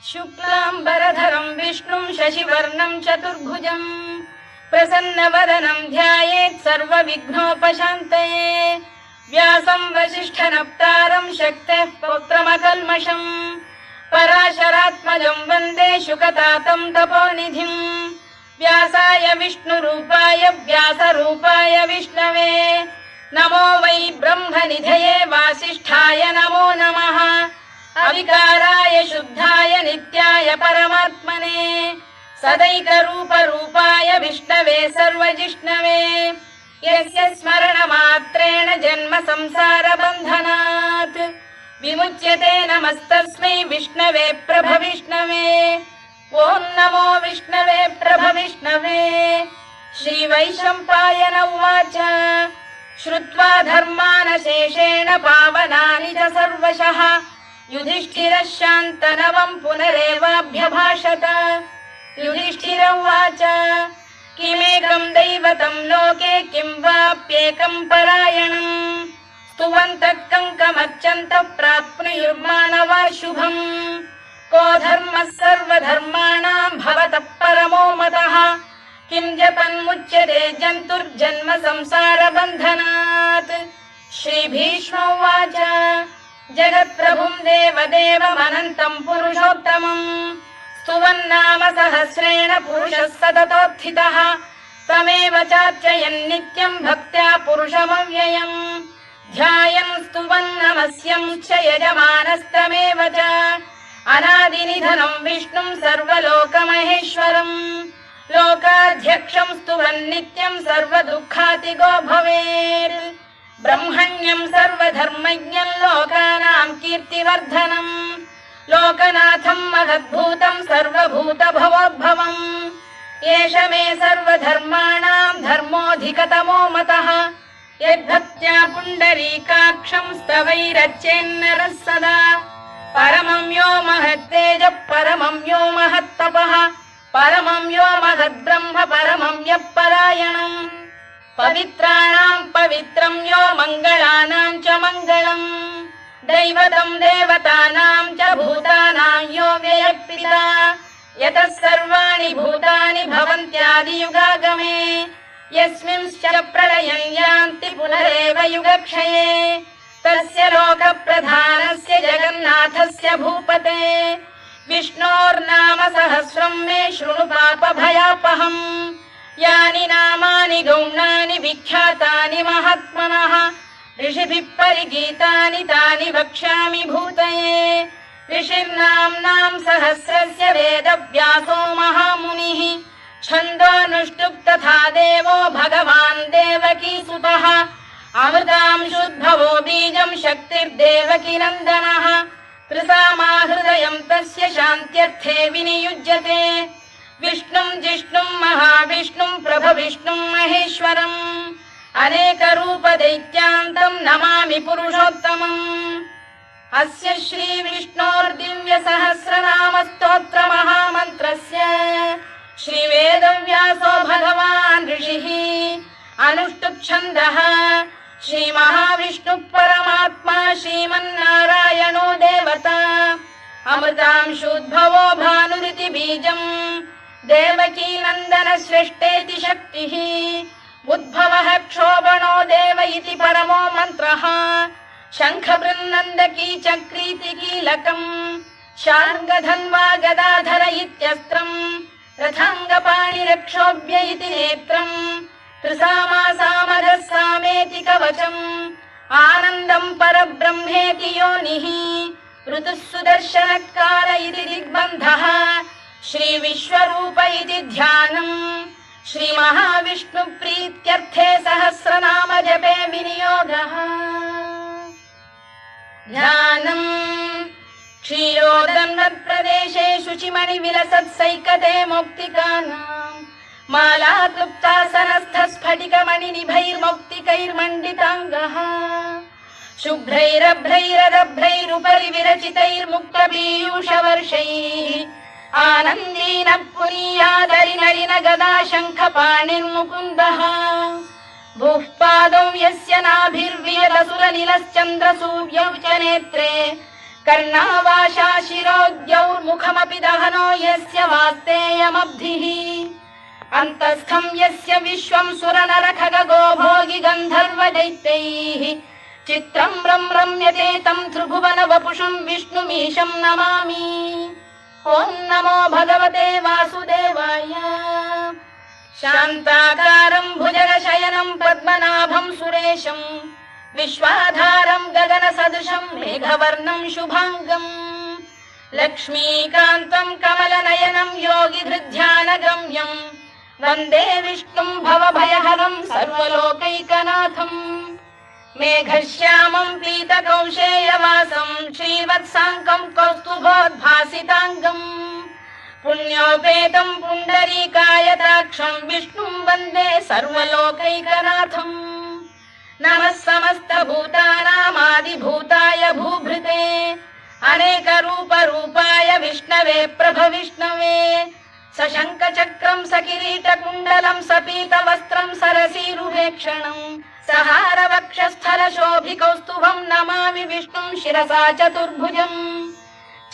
शुक्लाम्बरधरं विष्णुं शशिवर्णं चतुर्भुजं प्रसन्नवदनं ध्यायेत् सर्वविघ्नोपशान्तये। व्यासं वसिष्ठनप्तारं शक्तेः पौत्रमकल्मषं पराशरात्मजं वन्दे शुकतातं तपोनिधिम्। व्यासाय विष्णुरूपाय व्यासरूपाय विष्णवे नमो वै ब्रह्मनिधये वासिष्ठाय नमो नमः। अविकाराय शुद्धाय नित्याय परमात्मने सदैकरूपरूपाय विष्णवे सर्वजिष्णवे यस्य स्मरणमात्रेण जन्म संसारबन्धनात् विमुच्यते। नमस्तस्मै विष्णवे प्रभविष्णवे। ॐ नमो विष्णवे प्रभविष्णवे। श्रीवैशम्पायन उवाच श्रुत्वा धर्मानशेषेण पावनानि च सर्वशः युधिष्ठिरः शान्तनवं पुनरेवाभ्यभाषत। युधिष्ठिर उवाच किमेकं दैवतं लोके किं वाप्येकं परायणम् स्तुवन्तः कङ्कमर्चन्तः प्राप्नुयुर्मानवा शुभम्। को धर्मः सर्वधर्माणां भवतः परमो मतः किं जपन्मुच्यते जन्तुर्जन्म संसारबन्धनात्। श्रीभीष्म उवाच जगत्प्रभुं देवदेवमनन्तं पुरुषोत्तमं स्तुवन्नाम सहस्रेण पुरुषः सततोत्थितः तमेव चार्चयन् नित्यं भक्त्या पुरुषमव्ययम् ध्यायन् स्तुवन् नमस्यंश्च यजमानस्तमेव च अनादिनिधनं विष्णुं सर्वलोकमहेश्वरम् लोकाध्यक्षं स्तुवन् नित्यं सर्वदुःखातिगो भवेत्। ब्रह्मण्यं सर्वधर्मज्ञं लोकानां कीर्तिवर्धनम् लोकनाथं महद्भूतं सर्वभूतभवोद्भवम् एष मे सर्वधर्माणां धर्मोऽधिकतमो मतः यद्भक्त्या पुण्डरीकाक्षं स्तवैरच्चेन्नरः सदा परमं यो महत्तेजः परमं यो महत्तपः परमं यो महद्ब्रह्म परमं यः परायणम् पवित्राणां पवित्रं यो मङ्गलानां च मङ्गलम् दैवतं देवतानां च भूतानां यो व्ययः यतः सर्वाणि भूतानि भवन्त्यादियुगागमे यस्मिंश्च प्रलयं यान्ति पुनरेव युगक्षये तस्य लोकप्रधानस्य जगन्नाथस्य भूपते विष्णोर्नाम सहस्रं मे शृणु पापभयापहम् यानि नामानि गौणानि विख्यातानि महात्मनः ऋषिभिः परिगीतानि तानि वक्ष्यामि भूतये। ऋषिर्नाम्नां सहस्रस्य वेदव्यासो महामुनिः छन्दोऽनुष्टुप् तथा देवो भगवान् देवकीसुतः अमृतांशुद्भवो बीजं शक्तिर्देवकी नन्दनः त्रिसामा हृदयं तस्य शान्त्यर्थे विनियुज्यते विष्णुं जिष्णुं महाविष्णुं प्रभविष्णुं महेश्वरम् अनेकरूपदैत्यान्तं नमामि पुरुषोत्तमम्। अस्य श्रीविष्णोर्दिव्यसहस्रनामस्तोत्रमहामन्त्रस्य श्रीवेदव्यासो भगवान् ऋषिः अनुष्टुप्-छन्दः श्रीमहाविष्णुः परमात्मा श्रीमन्नारायणो देवता अमृतांशुद्भवो भानुरिति बीजम् देवकी नन्दन श्रेष्ठेति शक्तिः उद्भवः क्षोभणो देव इति परमो मन्त्रः शङ्खबृन्नन्दकी चक्रीति कीलकम् शार्ङ्गधन्वा गदाधर इत्यस्त्रम् रथाङ्गपाणिरक्षोभ्य इति नेत्रम् त्रिसामा सामरः सामेति कवचम् आनन्दं परब्रह्मेति योनिः ऋतुः सुदर्शनकाल इति दिग्बन्धः श्रीविश्वरूप इति ध्यानम् श्रीमहाविष्णुप्रीत्यर्थे सहस्रनाम जपे विनियोगः। ध्यानम् क्षीरोदन्वत्प्रदेशे शुचिमणिविलसत्सैकते मौक्तिकानाम् मालाक्लुप्तासनस्थस्फटिकमणिनिभैर्मौक्तिकैर्मण्डिताङ्गः शुभ्रैरभ्रैरदभ्रैरुपरि विरचितैर्मुक्तपीयूषवर्षैः आनन्दीनः पुनीयादरिनलिन गदा शङ्खपाणिर्मुकुन्दः भूः पादौ यस्य नाभिर्वियदसुरनिलश्चन्द्रसूर्यौ च नेत्रे कर्णावाशा शिरोद्यौर्मुखमपि दहनो यस्य वास्तेयमब्धिः अन्तस्थं यस्य विश्वं सुरनरखगो भोगि गन्धर्व दैत्यैः चित्रं रम्यते तं त्रिभुवन वपुषं विष्णुमीशं नमामि। ॐ नमो भगवते वासुदेवाय। शान्ताकारं भुजगशयनं पद्मनाभं सुरेशं विश्वाधारं गगनसदृशं मेघवर्णं शुभाङ्गम् लक्ष्मीकान्तं कमलनयनं योगिधृध्यानगम्यं वन्दे विष्णुं भवभयहरं सर्वलोकैकनाथम् मेघश्यामं पीतकौशेयवासं श्रीवत्साङ्कं कौस्तुभोद्भासिताङ्गम् पुण्योपेतं पुण्डरीकायताक्षं विष्णुं वन्दे सर्वलोकैकनाथम् नमः समस्तभूतानामादिभूताय भूभृते अनेकरूपरूपाय विष्णवे प्रभविष्णवे सशङ्खचक्रं सकिरीटकुण्डलं सपीतवस्त्रं सरसीरुहेक्षणं सहारवक्षस्थलशोभिकौस्तुभं नमामि विष्णुं शिरसा चतुर्भुजम्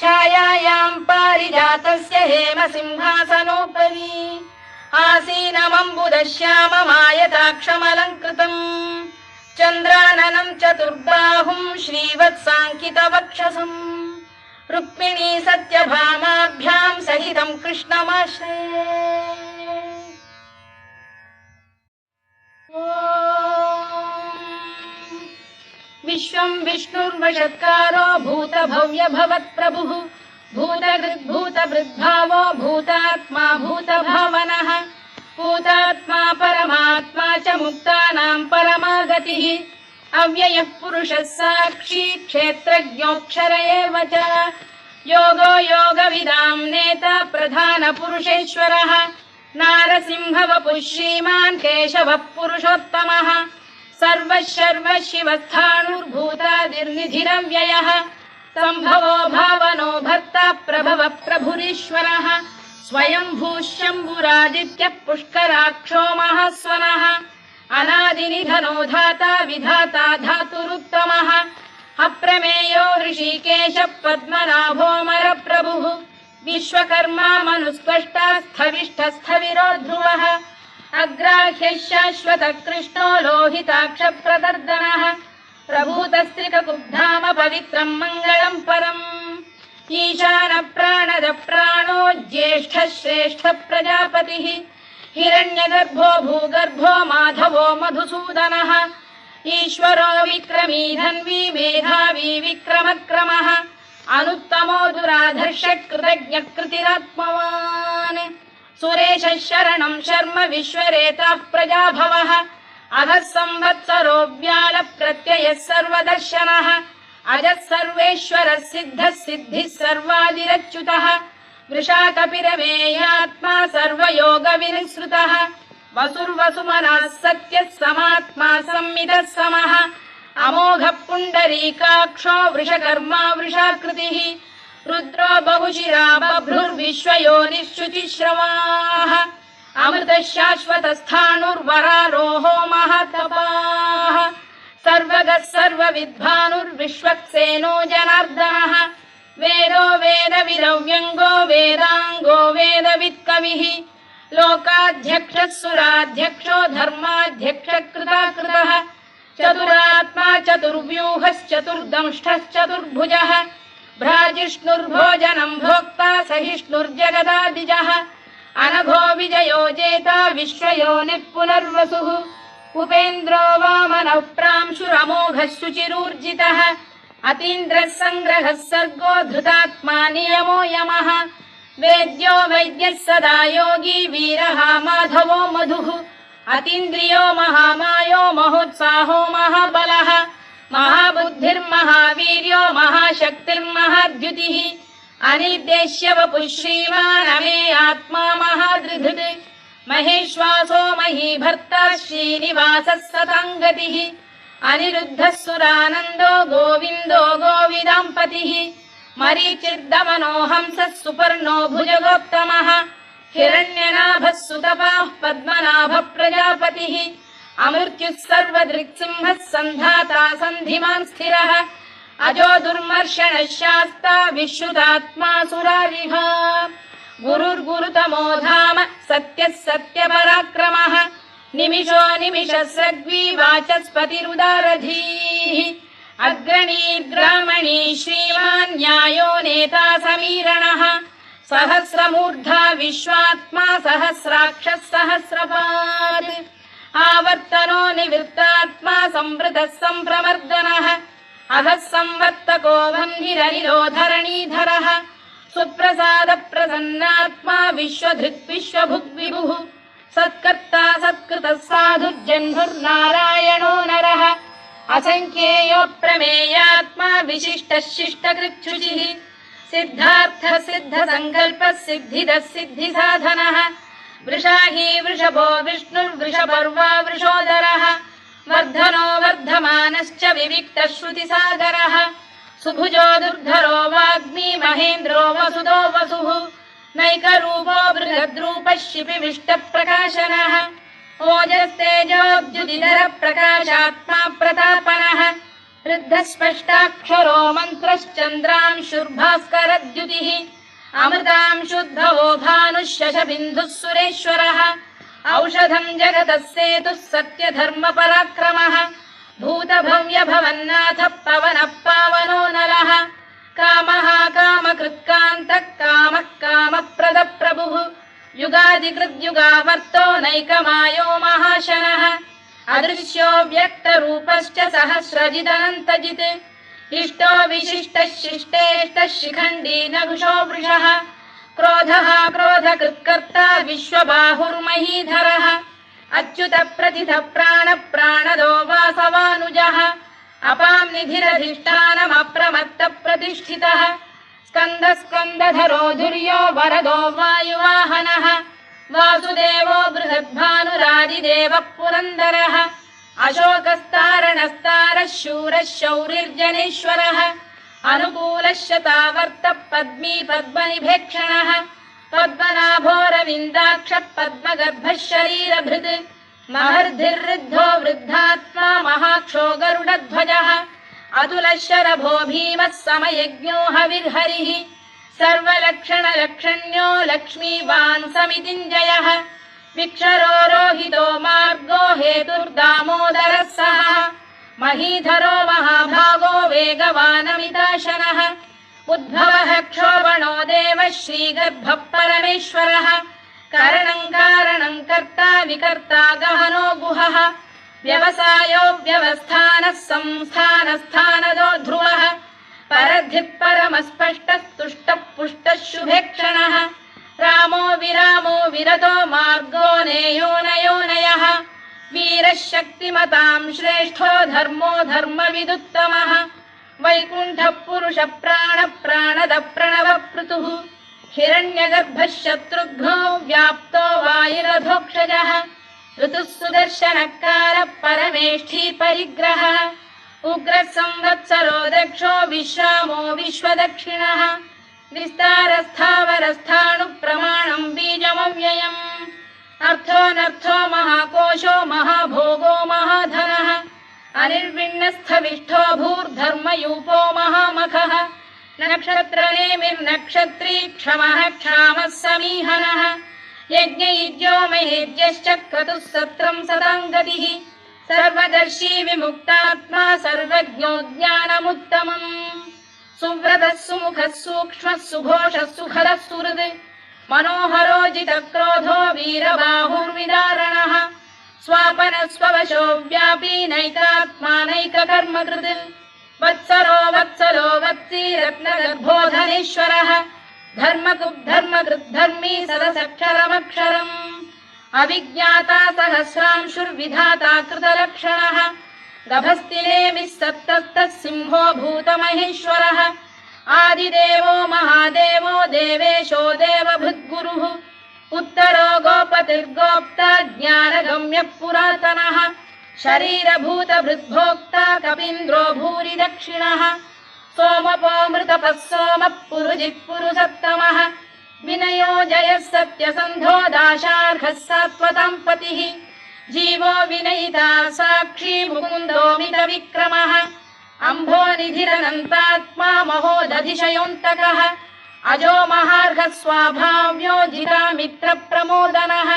छायायां पारिजातस्य हेमसिंहासनोपरि आसीनमम्बुदश्याममायताक्षमलङ्कृतम् चन्द्राननं चतुर्बाहुं श्रीवत्साङ्कितवक्षसम् रुक्मिणी सत्यभामाभ्यां सहितं कृष्णमाश्रये। विश्वं विष्णुर्वषत्कारो भूतभव्य भवत्प्रभुः भूतभृद्भावो भूतात्मा भूतभावनः भूतात्मा परमात्मा च मुक्तानां परमागतिः अव्ययः पुरुषः साक्षी क्षेत्रज्ञोऽक्षर एव च योगो योगविदां नेता प्रधानपुरुषेश्वरः नारसिंहवपुः श्रीमान् केशवः पुरुषोत्तमः सर्वशर्व शिवस्थाणुर्भूतादिर्निधिरव्ययः सम्भवो भावनो भर्ता प्रभवः प्रभुरीश्वरः स्वयंभूः शम्भुरादित्यः पुष्कराक्षो महास्वनः अनादिनिधनो धाता विधाता धातुरुत्तमः अप्रमेयो ऋषिकेश पद्मनाभोऽमर प्रभुः विश्वकर्मा मनुस्पष्टा स्थविष्ठस्थविरो ध्रुवः अग्राह्यः शाश्वतः कृष्णो लोहिताक्ष प्रदर्दनः प्रभूतस्त्रिककुब्धाम पवित्रं मङ्गलं परम् ईशान प्राणद प्राणो ज्येष्ठः श्रेष्ठः प्रजापतिः हिरण्यगर्भो भूगर्भो माधवो मधुसूदनः ईश्वरो विक्रमी धन्वी मेधावी विक्रमक्रमः अनुत्तमो दुराधर्षः कृतज्ञः कृतिरात्मवान् सुरेशः शरणं शर्म विश्वरेताः प्रजाभवः अघः संवत्सरो व्याल प्रत्ययः सर्वदर्शनः अजः सर्वेश्वरः सिद्धः सिद्धिः सर्वादिरच्युतः वृषाकपिरमेयात्मा सर्वयोगविनिसृतः वसुर्वसुमनः सत्यः समात्मा संमितः समः अमोघः पुण्डरीकाक्षो वृषकर्मा वृषाकृतिः रुद्रो बहुशिरा बभ्रुर्विश्वयोनिश्चुतिश्रवाः अमृतः शाश्वतस्थाणुर्वरारोहो महातपाः सर्वगः सर्वविद्भानुर्विश्वक्सेनो जनार्दनः वेदो वेदविदव्यङ्गो वेदाङ्गो वेदवित्कविः लोकाध्यक्षः सुराध्यक्षो धर्माध्यक्षः कृताकृतः चतुरात्मा चतुर्व्यूहश्चतुर्दंष्टश्चतुर्भुजः भ्राजिष्णुर्भोजनं भोक्ता सहिष्णुर्जगदादिजः अनघो विजयो जेता विश्वयोनिः पुनर्वसुः उपेन्द्रो वामनः प्रांशुरमोघः शुचिरूर्जितः अतीन्द्रः सङ्ग्रहः सर्गो धृतात्मा नियमो यमः वेद्यो वैद्यः सदा योगी वीरः माधवो मधुः अतीन्द्रियो महामायो महोत्साहो महाबलः महाबुद्धिर्महावीर्यो महाशक्तिर्महाद्युतिः अनिर्देश्य वपुः श्रीमान् अमे आत्मा महाधृधृत् महेश्वासो महीभर्ता श्रीनिवासः सताङ्गतिः अनिरुद्धः सुरानन्दो गोविन्दो गोविदाम्पतिः मरीचिर्दमनो हंसः सुपर्णो भुजगोत्तमः हिरण्यनाभः सुतपाः पद्मनाभः प्रजापतिः अमृत्युः सर्वदृक्सिंहः सन्धाता सन्धिमान् स्थिरः अजो दुर्मर्षणः शास्ता विश्रुतात्मा सुरारिः गुरुर्गुरुतमो धाम सत्यः सत्यपराक्रमः निमिषो निमिषस्रग्वी वाचस्पतिरुदारधीः अग्रणीर्ग्रामणी श्रीमान् न्यायो नेता समीरणः सहस्रमूर्धा विश्वात्मा सहस्राक्षः सहस्रपात् आवर्तनो निवृत्तात्मा संवृतः सम्प्रमर्दनः अधः संवर्तको वह्निरनिरो धरणीधरः सुप्रसाद प्रसन्नात्मा विश्वधृक् विश्वभुग्विभुः सत्कर्ता सत्कृतः साधुर्जह्नुर्नारायणो नरः असंख्येयो प्रमेयात्मा विशिष्टः शिष्टकृच्छुचिः सिद्धार्थ सिद्ध संकल्पः सिद्धिदः सिद्धिसाधनः वृषाही वृषभो विष्णुर्वृषपर्वा वृषोदरः वर्धनो वर्धमानश्च विविक्तः श्रुतिसागरः सुभुजो दुर्धरो वाग्मी महेन्द्रो वसुदो वसुः नैकरूपो बृहद्रूपः शिपिविष्टप्रकाशनः ओजस्तेजोद्युदिधरः प्रकाशात्मा प्रतापनः वृद्धस्पष्टाक्षरो मन्त्रश्चन्द्रांशुर्भास्करद्युतिः अमृतांशुद्भवो भानुः शशबिन्दुः सुरेश्वरः औषधम् जगतः सेतुः सत्यधर्मपराक्रमः भूतभव्यभवन्नाथः पवनः पावनो नरः कामः कामकृत्कान्तः कामः कामप्रदप्रभुः युगादिकृद्युगावर्तो नैकमायो महाशनः अदृश्यो व्यक्तरूपश्च सहस्रजिदनन्तजित् इष्टो विशिष्टः शिष्टेष्टः शिखण्डी नकुशो वृषः क्रोधः क्रोधकृत्कर्ता विश्वबाहुर्महीधरः अच्युत प्रतिथ प्राण प्राणदो वासवानुजः अपां निधिरधिष्ठानमप्रमत्त प्रतिष्ठितः स्कन्द स्कन्दधरो धुर्यो वरदो वायुवाहनः वासुदेवो बृहद्भानुरादिदेवः पुरन्दरः अशोकस्तारणस्तारः शूरः शौरिर्जनेश्वरः अनुकूलः शतावर्तः पद्मी पद्मनिभेक्षणः पद्मनाभोरविन्दाक्षः पद्मगर्भः शरीरभृत् महर्धिर्वृद्धो वृद्धात्मा महाक्षो गरुडध्वजः अतुलः शरभो भीमः समयज्ञो हविर्हरिः सर्वलक्षणलक्षण्यो लक्ष्मीवान् समितिञ्जयः विक्षरो रोहितो मार्गो हेतुर्दामोदरः सः महीधरो महाभागो वेगवानमिताशनः उद्भवः क्षोभणो देवः श्रीगर्भः परमेश्वरः करणं कारणं कर्ता विकर्ता गहनो गुहः व्यवसायो व्यवस्थानः संस्थानस्थानदो ध्रुवः परद्धिः परमस्पष्टस्तुष्टः पुष्टः शुभेक्षणः रामो विरामो विरतो मार्गो नेयो नयोनयः वीरः शक्तिमतां श्रेष्ठो धर्मो धर्मविदुत्तमः वैकुण्ठः पुरुषः प्राणः प्राणदः प्रणवपृतुः हिरण्यगर्भः शत्रुघ्नो व्याप्तो वायुरधोक्षजः ऋतुः सुदर्शनकारः परमेष्ठी परिग्रहः उग्रः संवत्सरो दक्षो विश्रामो विश्वदक्षिणः विस्तारस्थावरस्थाणुः प्रमाणं बीजमव्ययम् अर्थोऽनर्थो महाकोशो महाभोगो महाधनः अनिर्विण्णस्थविष्ठो भूर्धर्मयूपो महामखः नक्षत्रनेमिर्नक्षत्री क्षमः क्षामः समीहनः यज्ञयुज्यो महेज्यश्च क्रतुः सत्रं सदाङ्गतिः सर्वदर्शी विमुक्तात्मा सर्वज्ञो ज्ञानमुत्तमम् सुव्रतः सुमुखः सूक्ष्मः सुघोषः सुखदः सुहृद् मनोहरो जितक्रोधो वीरबाहुर्विदारणः स्वापनः स्ववशो व्यापी नैकात्मा नैककर्मकृत् वत्सरो वत्सलो वत्सी रत्नगर्भोधनेश्वरः धर्मकृद्धर्मी सदसक्षरमक्षरम् अविज्ञाता सहस्रांशुर्विधाता कृतलक्षणः गभस्तिनेमिः सप्तस्तः सिंहो भूतमहेश्वरः आदिदेवो महादेवो देवेशो देवभृद्गुरुः उत्तरो गोपतिर्गोप्ता ज्ञानगम्यः पुरातनः शरीरभूतभृद्भोक्ता कपीन्द्रो भूरि दक्षिणः सोमपोऽमृतपः सोमः पुरुजिः पुरुषत्तमः विनयो जयः सत्यसन्धो दाशार्हः सात्वतां पतिः जीवो विनयिता साक्षी मुकुन्दो मितविक्रमः अम्भोनिधिरनन्तात्मा महोदधिशयोऽन्तकः अजो महार्घ स्वाभाव्यो जितामित्रप्रमोदनः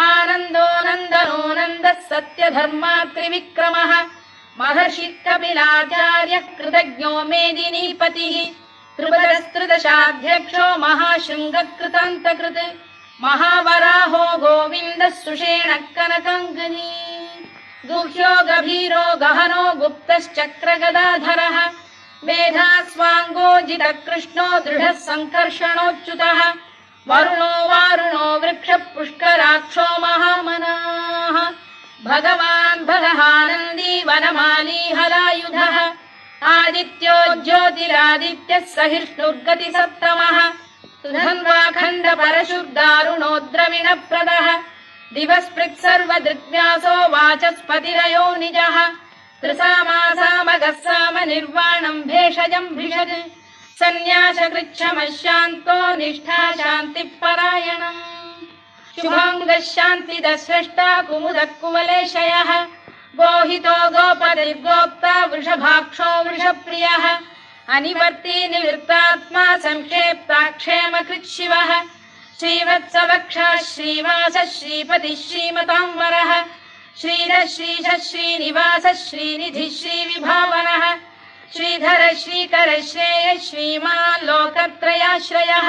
आनन्दो नन्दनो नन्दः सत्यधर्मात्रिविक्रमः महर्षि कपिलाचार्यः कृतज्ञो मेदिनीपतिः त्रिपदस्त्रिदशाध्यक्षो महाशृङ्गकृतान्तकृत् महावराहो गोविन्दः सुषेणः कनकाङ्गनी गुह्यो गभीरो गहनो गुप्तश्चक्रगदाधरः मेधास्वाङ्गोजितः कृष्णो दृढः सङ्कर्षणोच्युतः वरुणो वारुणो वृक्षः पुष्कराक्षो महामनाः भगवान् भगहानन्दी वनमाली हलायुधः आदित्यो ज्योतिरादित्यः सहिष्णुर्गतिसत्तमः सुधन्वाखण्ड परशुर्दारुणो द्रविणप्रदः दिवस्पृक् सर्वदृग्व्यासो वाचस्पतिरयो निजः त्रिसामासामगः साम निर्वाणम् भेषजम् भिषज सन्न्यासकृच्छमशान्तो निष्ठा शान्तिपरायणम् शुभाङ्गः शान्तिदः स्रष्टा कुमुदः कुवलेशयः गोहितो गोपतिर्गोप्ता वृषभाक्षो वृषप्रियः अनिवर्ती निवृत्तात्मा संक्षेप्ताक्षेमकृच्छिवः श्रीवत्सवक्षः श्रीवासः श्रीपतिः श्रीमताम्बरः श्रीधः श्रीशः श्रीनिवासः श्रीनिधिः श्रीविभावनः श्रीधर श्रीकर श्रेयः श्रीमान् लोकत्रयाश्रयः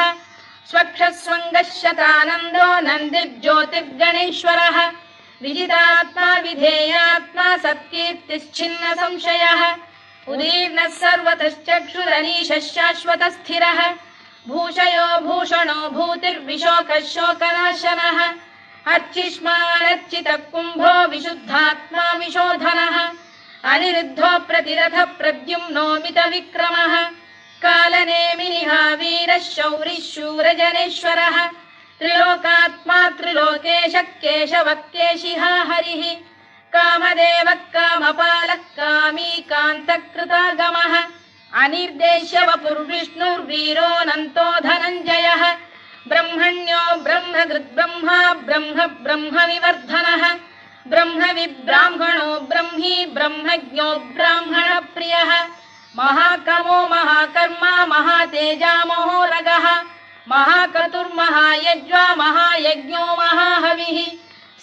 स्वक्षः स्वङ्गः शतानन्दो नन्दिर्ज्योतिर्गणेश्वरः विजितात्मा विधेयात्मा सत्कीर्तिश्चिन्न संशयः उदीर्णः सर्वतश्चक्षुरनीशः शाश्वतः स्थिरः भूषयो भूषणो भूतिर्विशोकः शोकनाशनः अर्चिष्मानर्चितः कुम्भो विशुद्धात्मा विशोधनः अनिरुद्धो प्रतिरथः प्रद्युम्नो मितविक्रमः कालनेमिनिः वीरः शौरिः शूरजनेश्वरः त्रिलोकात्मा त्रिलोकेशः केशवः केशिः हरिः कामदेवः कामपालः कामी कान्तकृतागमः अनिर्देश्य वपुर्विष्णुर्वीरोऽनन्तो धनञ्जयः ब्रह्मण्यो ब्रह्मकृद्ब्रह्मा ब्रह्म ब्रह्मविवर्धनः ब्रह्मविब्राह्मणो ब्रह्मी ब्रह्मज्ञो ब्राह्मणप्रियः महाकमो महाकर्मा महातेजा महोरगः महाक्रतुर्महायज्वा महायज्ञो महाहविः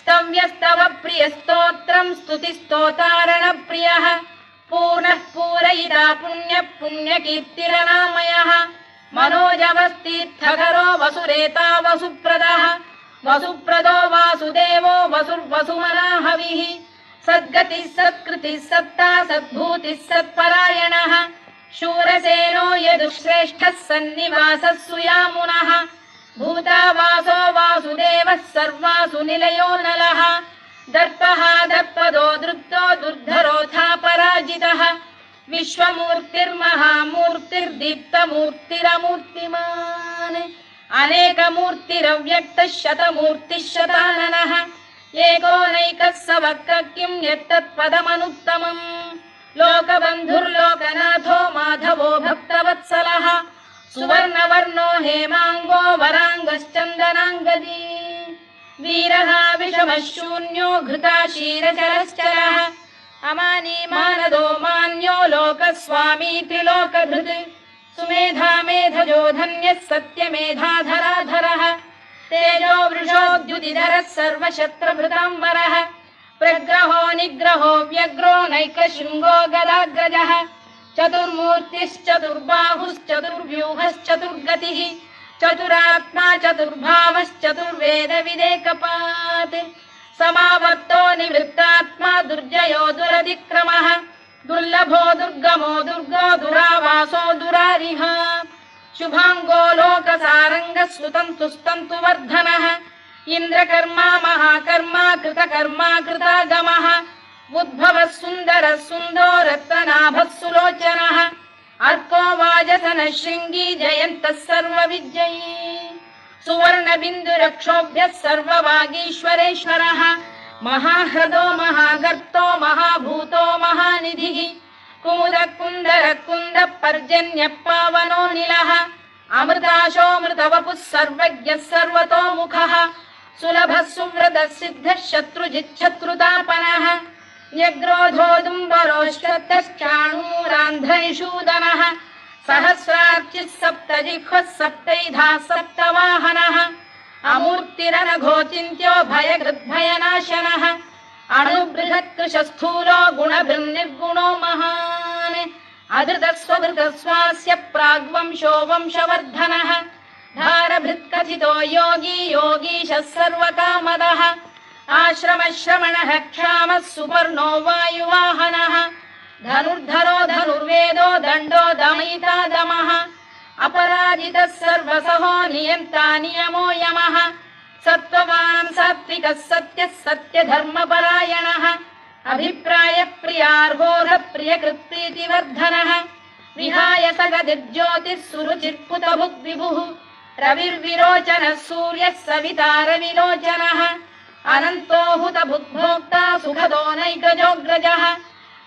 स्तव्यस्तव प्रियस्तोत्रम् स्तुतिस्तोतारणप्रियः पूर्णः पूरयिता पुण्यः पुण्यकीर्तिरनामयः मनोजवस्तीर्थकरो वसुरेता वसुप्रदः वसुप्रदो वासुदेवो वसुर्वसुमनाहविः सद्गतिः सत्कृतिः सत्ता सद्भूतिः सत्परायणः शूरसेनो यदुश्रेष्ठः सन्निवासः सुयामुनः भूतावासो वासुदेवः सर्वासु निलयो नलः दर्पः दर्पदो दृप्तो दुर्धरोऽथा पराजितः विश्वमूर्तिर्महामूर्तिर्दीप्तमूर्तिरमूर्तिमान् अनेकमूर्तिरव्यक्तः शतमूर्तिः शताननः एकोनैकः स वक्र किं यत्तत्पदमनुत्तमम् लोकबन्धुर्लोकनाथो माधवो भक्तवत्सलः सुवर्णवर्णो हेमाङ्गो वराङ्गश्चन्दनाङ्गदी वीरः विषमः शून्यो घृताशीरचरश्चरः अमानी मानदो मान्यो लोकस्वामी त्रिलोकधृत् सुमेधा मेधजो धन्यः सत्यमेधाधराधरः तेजो वृषोद्युतिधरः सर्वशत्रभृताम्बरः प्रग्रहो निग्रहो व्यग्रो नैकशृङ्गो गदाग्रजः चतुर्मूर्तिश्चतुर्बाहुश्चतुर्व्यूहश्चतुर्गतिः चतुरात्मा चतुर्भावश्चतुर्वेदविदेकपात् समावर्तो निवृत्तात्मा दुर्जयो दुरतिक्रमः दुर्लभो दुर्गमो दुर्गो दुरावासो दुरारिः शुभाङ्गो लोकसारङ्गः सुतन्तुस्तन्तु वर्धनः इन्द्रकर्मा महाकर्मा कृतकर्मा कृतागमः उद्भवः सुन्दरः सुन्दो रत्ननाभः सुलोचनः अर्को वाजसनः शृङ्गी जयन्तः सर्वविजयी सुवर्णबिन्दुरक्षोभ्यः सर्ववागीश्वरेश्वरः महाह्रदो महागर्तो महाभूतो महानिधिः कुमुदः कुन्दरः कुन्दः पर्जन्यः पावनो निलः अमृताशोऽमृतवपुः सर्वज्ञः सर्वतोमुखः सुलभः सुव्रतः सिद्धः शत्रुजिच्छत्रुतापनः न्यग्रोधोदुम्बरोश्वतश्चाणूरा सप्तरिषूदनः सहस्रार्चिः सप्तजिह्वः सप्तैधा सप्तवाहनः अमूर्तिरनघोचिन्त्यो भयकृद्भयनाशनः अणुबृहत्कृशस्थूलो गुणभृन्निर्गुणो महान् अधृतस्वधृतस्वास्य प्राग्वंशो वंशवर्धनः धारभृत्कथितो योगी योगीशः सर्वकामदः आश्रमश्रमणः क्षामः सुपर्णो वायुवाहनः धनुर्धरो धनुर्वेदो दण्डो दमयिता दमः अपराजितः सर्वसहो नियन्ता नियमो यमः सत्त्ववान् सात्विकः सत्यः सत्यधर्मपरायणः अभिप्रायप्रियार्होः प्रियकृत्प्रीतिवर्धनः विहाय सगदिर्ज्योतिः सुरुचिर्पुतभुग्विभुः रविर्विरोचनः सूर्यः सविता रविलोचनः अनन्तो हुतभुग्भोक्ता सुखदो नैकजोऽग्रजः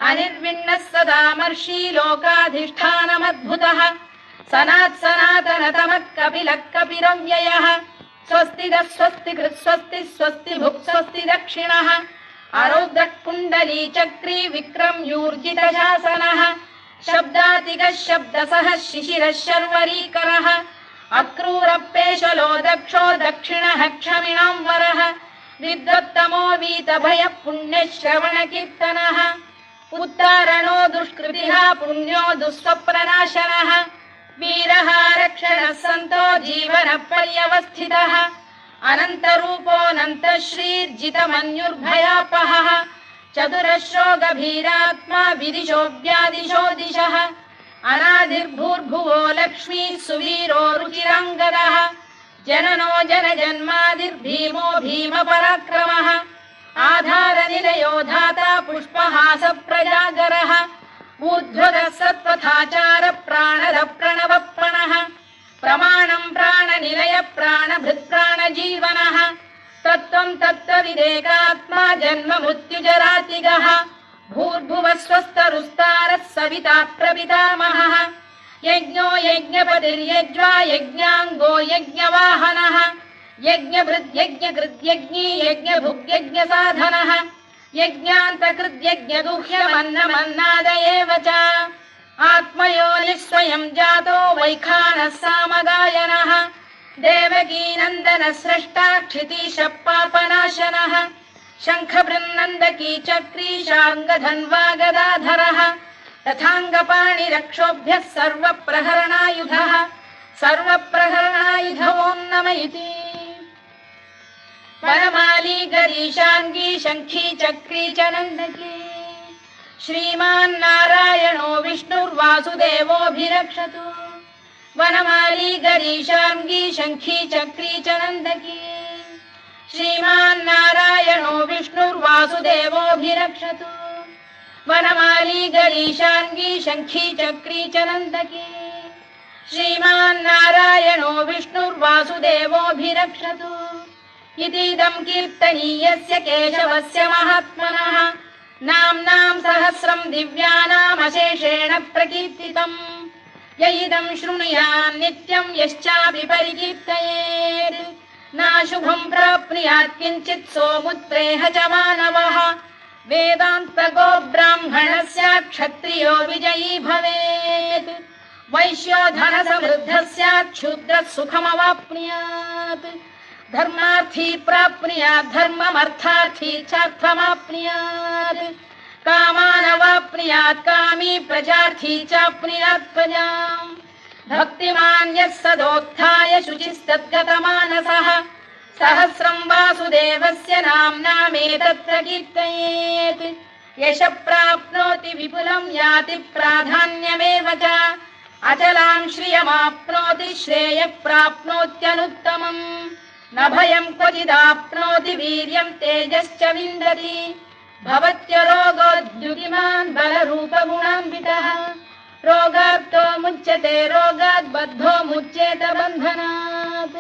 अनिर्विण्णः सदामर्षी लोकाधिष्ठानमद्भुतः सनातनतमः कपिलः कपिरव्ययः स्वस्तिदः स्वस्तिकृत् स्वस्ति स्वस्ति भुक् स्वस्ति दक्षिणः आरौद्रः कुण्डली चक्री विक्रम्यूर्जितशासनः शब्दातिगः शब्दसः शिशिरः शर्वरीकरः अक्रूरपेशलो दक्षो दक्षिणः क्षमिणां वरः विद्वत्तमो वीतभयः पुण्यश्रवणकीर्तनः उत्तारणो दुष्कृतिः पुण्यो दुःस्वप्ननाशनः वीरः रक्षणः सन्तो जीवनपर्यवस्थितः अनन्तरूपोऽनन्तश्रीर्जितमन्युर्भयापहः चतुरश्रो गभीरात्मा विदिशो व्यादिशो दिशः अनादिर्भूर्भुवो लक्ष्मी सुवीरो रुचिराङ्गदः जननो जनजन्मादिर्भीमो भीमपराक्रमः आधारनिलयो धाता पुष्पहास प्रजागरः ऊर्ध्वगः सत्त्वथाचार प्राणद प्रणवप्रणः प्रमाणं प्राणनिलय प्राणभृत्प्राणजीवनः तत्त्वं तत्त्वविदेकात्मा जन्म मृत्युजरातिगः भूर्भुवः स्वस्तरुस्तारः सविता प्रपितामहः यज्ञो यज्ञपतिर्यज्वा यज्ञाङ्गो यज्ञवाहनः यज्ञभृद्यज्ञकृद्यज्ञी यज्ञभुग्यज्ञसाधनः यज्ञान्तकृद्यज्ञगुह्यमन्नमन्नादयेव च आत्मयोनिः स्वयं जातो वैखानः सामगायनः देवकीनन्दनः स्रष्टा क्षितीशः पापनाशनः शङ्खबृन्नन्दकी चक्री शार्ङ्गधन्वा गदाधरः तथाङ्गपाणिरक्षोभ्यः सर्वप्रहरणायुधः सर्वप्रहरणायुधो नम इति वनमाली गरीशाङ्गी शङ्खी चक्री च नन्दकी श्रीमान्नारायणो विष्णुर्वासुदेवोऽभिरक्षतु वनमाली गरीशाङ्गी शङ्खी चक्री च नन्दकी श्रीमान्नारायणो विष्णुर्वासुदेवोऽभिरक्षतु वनमाली गरीशाङ्गी शङ्खी चक्री च नन्दकी श्रीमान्नारायणो विष्णुर्वासुदेवोऽभिरक्षतु इतीदं कीर्तनीयस्य केशवस्य महात्मनः नाम्नां सहस्रं दिव्यानामशेषेण प्रकीर्तितम् य इदं शृणुयात् नित्यं यश्चापि परिकीर्तयेत् नाशुभं प्राप्नुयात् किञ्चित् सोमुत्प्रेह च मानवः वेदान्तको ब्राह्मणः स्यात् क्षत्रियो विजयी भवेत् वैश्यो धनसमृद्धः स्यात् शूद्रः सुखमवाप्नुयात् धर्मार्थी प्राप्नुयात् धर्ममर्थार्थी चार्थमाप्नुयात् कामानवाप्नुयात् कामी प्रजार्थी चाप्नुयात् प्रजाम् भक्तिमान् यः सदोत्थाय शुचिस्तद्गतमानसः सहस्रं वासुदेवस्य नाम्नामेतत्र कीर्तयेत् यशः प्राप्नोति विपुलं याति प्राधान्यमेव च अचलां श्रियमाप्नोति श्रेयः प्राप्नोत्यनुत्तमम् न भयं क्वचिदाप्नोति वीर्यं तेजश्च विन्दति भवत्य रोगोद्युतिमान् बलरूपगुणान्वितः रोगार्तो मुच्यते रोगात् बद्धो मुच्येत बन्धनात्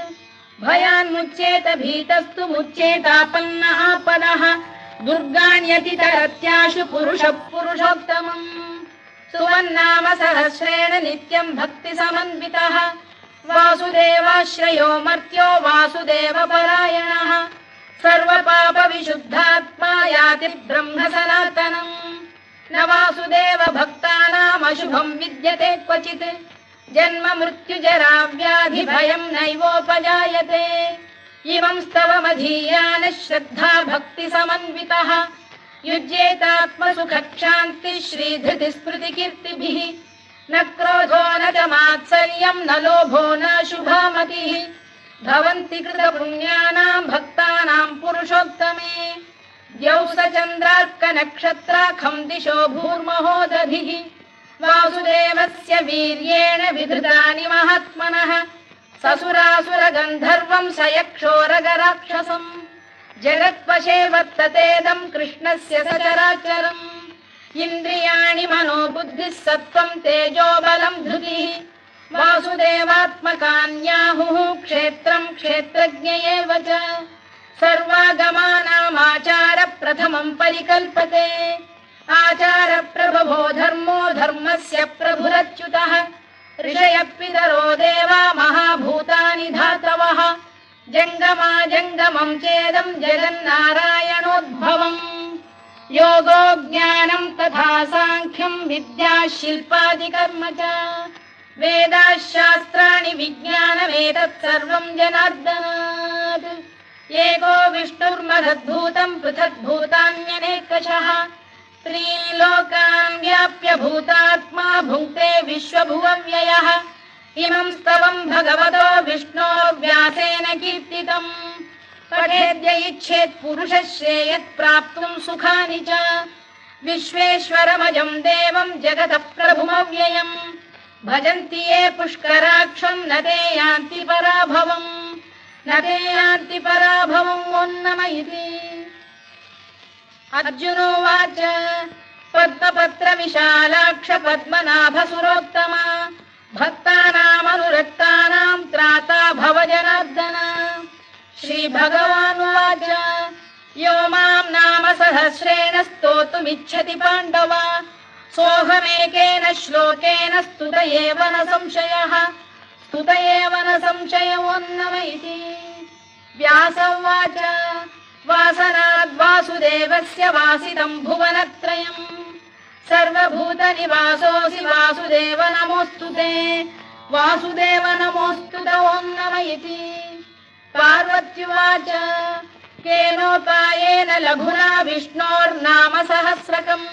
भयान् मुच्येत भीतस्तु मुच्येतापन्न आपदः दुर्गाण्यतितरत्याशु पुरुषः पुरुषोत्तमम् सुवन्नाम सहस्रेण नित्यं भक्तिसमन्वितः वासुदेवाश्रयो मर्त्यो वासुदेवपरायणः सर्वपापविशुद्धात्मा याति ब्रह्म सनातनम् न वासुदेव भक्तानामशुभं विद् विद्यते क्वचित् जन्म मृत्युजरा व्याधि भयं नैवोपजायते इमं स्तवमधीयानः श्रद्धा भक्ति समन्वितः युज्येतात्मसुखक्षान्ति श्रीधृतिस्मृतिकीर्तिभिः न क्रोधो न च मात्सर्यं न लोभो न शुभामतिः भवन्ति कृतपुण्यानां भक्तानां पुरुषोत्तमे द्यौः स चन्द्रार्कनक्षत्राखं दिशो भूर्महो दधिः वासुदेवस्य वीर्येण विधृतानि महात्मनः ससुरासुरगन्धर्वं स यक्षोरगराक्षसम् जगत्वशे वर्ततेदं कृष्णस्य सचराचरम् इन्द्रियाणि मनो बुद्धिः सत्त्वं तेजो बलं धृतिः वासुदेवात्मकान्याहुः क्षेत्रं क्षेत्रज्ञ एव च सर्वागमानामाचार प्रथमं परिकल्पते आचार प्रभवो धर्मो धर्मस्य प्रभुरच्युतः ऋषयः पितरो देवा महाभूतानि धातवः जङ्गमा जङ्गमं चेदं जगन्नारायणोद्भवम् योगो ज्ञानं तथा साङ्ख्यं विद्या शिल्पादिकर्म च वेदाः शास्त्राणि विज्ञानमेतत् सर्वं जनार्दनात् एको विष्णुर्महद्भूतं पृथग्भूतान्यनेकशः त्रीन् लोकान् व्याप्य भूतात्मा भुङ्क्ते विश्वभुवव्ययः इमं स्तवं भगवतो विष्णोः व्यासेन कीर्तितम् पठेद्य इच्छेत् पुरुषः श्रेयत् प्राप्तुं सुखानि च विश्वेश्वरमजं देवं जगतः प्रभुमव्ययम् भजन्ति ये पुष्कराक्षं न ते यान्ति पराभवम् नम इति अर्जुनोवाच पद्मपत्र विशालाक्ष पद्मनाभ सुरोत्तमा भक्तानामनुरक्तानां त्राता भव जनार्दन श्रीभगवानुवाच यो मां नाम सहस्रेण स्तोतुमिच्छति पाण्डव सोऽहमेकेन श्लोकेन स्तुत एव न संशयो नम इति व्यास उवाच वासनाद् वासुदेवस्य वासितं भुवनत्रयम् सर्वभूतनिवासोऽसि वासुदेव नमोऽस्तु ते वासुदेव नमोऽस्तु ते ॐ नम इति पार्वत्युवाच केनोपायेन लघुना विष्णोर्नाम सहस्रकम्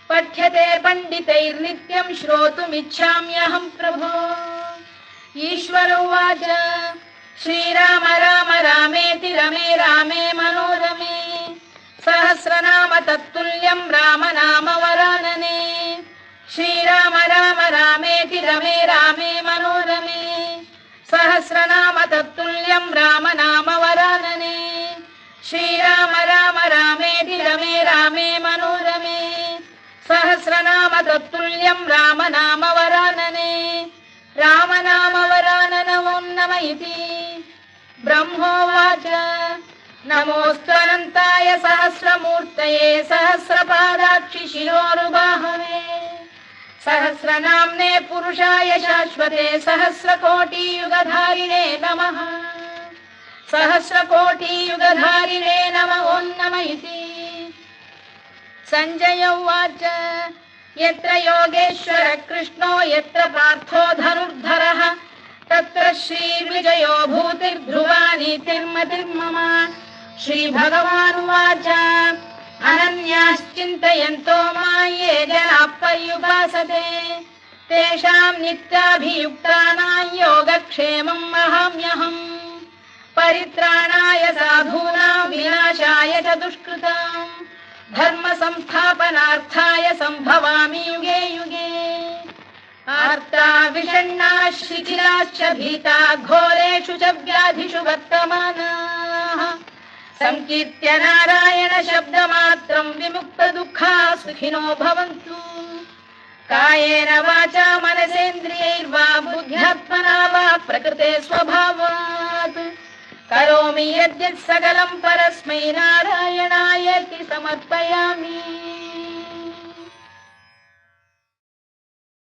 पठ्यते पण्डितैर्नित्यं श्रोतुमिच्छाम्यहं प्रभो ईश्वर उवाच श्रीराम राम रामेति रमे रामे मनोरमे सहस्रनाम तत्तुल्यं राम नाम वरानने श्रीराम राम रामेति रमे रामे मनोरमे सहस्रनाम तत्तुल्यं राम नाम वरानने श्रीराम राम रामेति रमे रामे मनोरमे सहस्रनाम तत्तुल्यं राम नाम वरानने राम नाम वरानन ॐ नम इति ब्रह्मोवाच नमोऽस्त्वनन्ताय सहस्रमूर्तये सहस्रपादाक्षि शिरोरुबाहवे सहस्रनाम्ने पुरुषाय शाश्वते सहस्रकोटियुगधारिणे नमः सहस्रकोटियुगधारिणे नमः ॐ नम इति सञ्जय उवाच यत्र योगेश्वर कृष्णो यत्र पार्थो धनुर्धरः तत्र श्रीविजयो भूतिर्ध्रुवा नीतिर्मतिर्मम श्रीभगवानुवाच अनन्याश्चिन्तयन्तो मां ये जनाः पर्युपासते तेषां नित्याभियुक्तानां योगक्षेमं वहाम्यहम् परित्राणाय साधूनां विनाशाय च दुष्कृतां धर्म संस्थापनार्थाय संभवामि युगे युगे आर्ता विषण्णा शिथिलाश्च भीता घोरेषु च व्याधिषु वर्तमानाः संकीर्त्य नारायण शब्दमात्रं विमुक्तदुःखा सुखिनो भवन्तु कायेन वाचा मनसेन्द्रियैर्वा बुद्ध्यात्मना वा प्रकृते स्वभावात् करोमि यद्यत् सकलं परस्मै नारायणायेति समर्पयामि।